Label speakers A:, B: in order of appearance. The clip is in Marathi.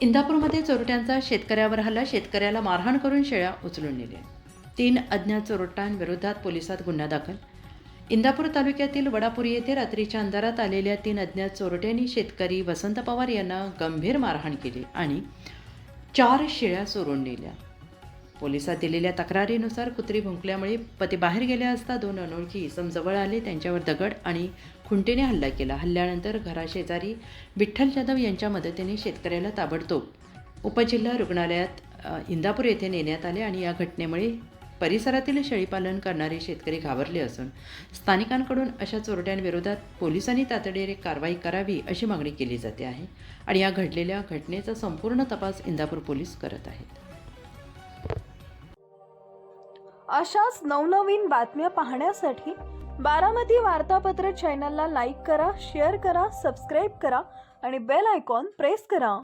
A: इंदापूरमध्ये चोरट्यांचा शेतकऱ्यावर हल्ला. शेतकऱ्याला मारहाण करून शेळ्या उचलून नेल्या. 3 अज्ञात चोरट्यांविरोधात पोलिसात गुन्हा दाखल. इंदापूर तालुक्यातील वडापुरी येथे रात्रीच्या अंधारात आलेल्या 3 अज्ञात चोरट्यांनी शेतकरी वसंत पवार यांना गंभीर मारहाण केली आणि 4 शेळ्या चोरून नेल्या. पोलिसात दिलेल्या तक्रारीनुसार कुत्री भुंकल्यामुळे पती बाहेर गेले असता 2 अनोळखी इसम जवळ आले. त्यांच्यावर दगड आणि खुंटीने हल्ला केला. हल्ल्यानंतर घराशेजारी विठ्ठल जाधव यांच्या मदतीने शेतकऱ्याला ताबडतोब उपजिल्हा रुग्णालयात इंदापूर येथे नेण्यात आले आणि या घटनेमुळे परिसरातील शेळीपालन करणारे शेतकरी घाबरले असून स्थानिकांकडून अशा चोरट्यांविरोधात पोलिसांनी तातडीने कारवाई करावी अशी मागणी केली जाते आहे आणि या घडलेल्या घटनेचा संपूर्ण तपास इंदापूर पोलीस करत आहेत.
B: अशाच नवनवीन बातम्या पाहण्यासाठी बारामती वार्तापत्र चॅनलला लाईक करा, शेअर करा, सबस्क्राईब करा आणि बेल आयकॉन प्रेस करा.